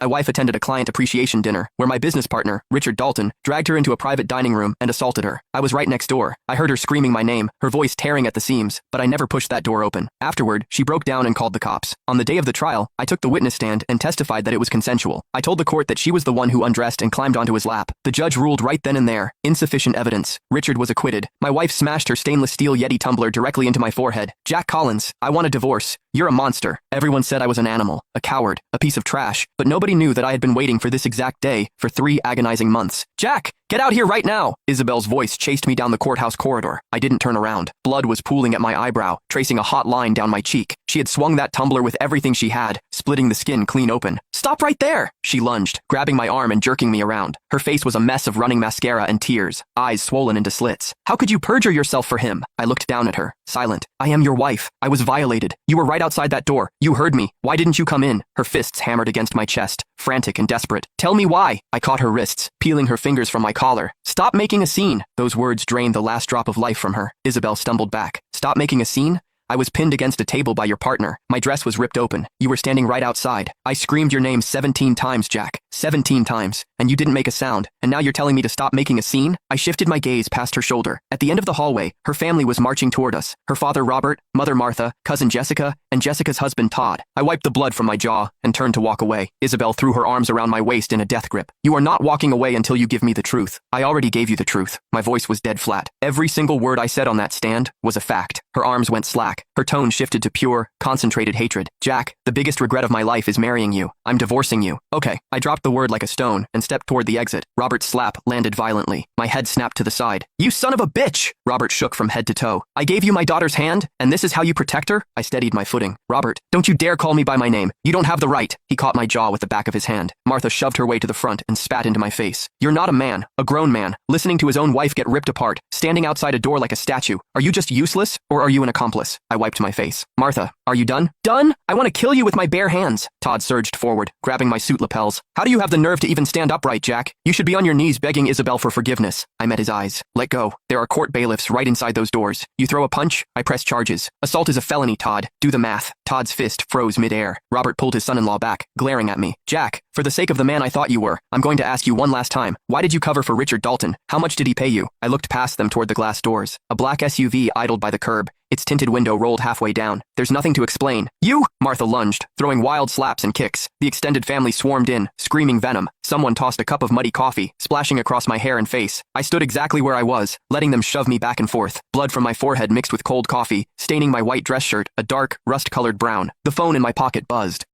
My wife attended a client appreciation dinner where my business partner, Richard Dalton, dragged her into a private dining room and assaulted her. I was right next door. I heard her screaming my name, her voice tearing at the seams, but I never pushed that door open. Afterward, she broke down and called the cops. On the day of the trial, I took the witness stand and testified that it was consensual. I told the court that she was the one who undressed and climbed onto his lap. The judge ruled right then and there, insufficient evidence. Richard was acquitted. My wife smashed her stainless steel Yeti tumbler directly into my forehead. Jack Collins, I want a divorce. You're a monster. Everyone said I was an animal, a coward, a piece of trash, but nobody knew that I had been waiting for this exact day for 3 agonizing months. Jack, get out here right now! Isabel's voice chased me down the courthouse corridor. I didn't turn around. Blood was pooling at my eyebrow, tracing a hot line down my cheek. She had swung that tumbler with everything she had, splitting the skin clean open. Stop right there! She lunged, grabbing my arm and jerking me around. Her face was a mess of running mascara and tears, eyes swollen into slits. How could you perjure yourself for him? I looked down at her, silent. I am your wife. I was violated. You were right outside that door. You heard me. Why didn't you come in? Her fists hammered against my chest, frantic and desperate. Tell me why. I caught her wrists, peeling her fingers from my collar. Stop making a scene. Those words drained the last drop of life from her. Isabel stumbled back. Stop making a scene? I was pinned against a table by your partner. My dress was ripped open. You were standing right outside. I screamed your name 17 times, Jack. 17 times. And you didn't make a sound. And now you're telling me to stop making a scene? I shifted my gaze past her shoulder. At the end of the hallway, her family was marching toward us. Her father Robert, mother Martha, cousin Jessica, and Jessica's husband Todd. I wiped the blood from my jaw and turned to walk away. Isabel threw her arms around my waist in a death grip. You are not walking away until you give me the truth. I already gave you the truth. My voice was dead flat. Every single word I said on that stand was a fact. Her arms went slack. Her tone shifted to pure, concentrated hatred. Jack, the biggest regret of my life is marrying you. I'm divorcing you. Okay. I dropped the word like a stone and stepped toward the exit. Robert's slap landed violently. My head snapped to the side. You son of a bitch! Robert shook from head to toe. I gave you my daughter's hand, and this is how you protect her? I steadied my footing. Robert, don't you dare call me by my name. You don't have the right. He caught my jaw with the back of his hand. Martha shoved her way to the front and spat into my face. You're not a man, a grown man, listening to his own wife get ripped apart, standing outside a door like a statue. Are you just useless, or are you an accomplice? I wiped my face. Martha, are you done? Done? I want to kill you with my bare hands. Todd surged forward, grabbing my suit lapels. How do you have the nerve to even stand upright, Jack? You should be on your knees begging Isabel for forgiveness. I met his eyes. Let go. There are court bailiffs right inside those doors. You throw a punch, I press charges. Assault is a felony, Todd. Do the math. Todd's fist froze midair. Robert pulled his son-in-law back, glaring at me. Jack, for the sake of the man I thought you were, I'm going to ask you one last time. Why did you cover for Richard Dalton? How much did he pay you? I looked past them toward the glass doors. A black SUV idled by the curb. Its tinted window rolled halfway down. There's nothing to explain. You! Martha lunged, throwing wild slaps and kicks. The extended family swarmed in, screaming venom. Someone tossed a cup of muddy coffee, splashing across my hair and face. I stood exactly where I was, letting them shove me back and forth. Blood from my forehead mixed with cold coffee, staining my white dress shirt, a dark, rust-colored brown. The phone in my pocket buzzed.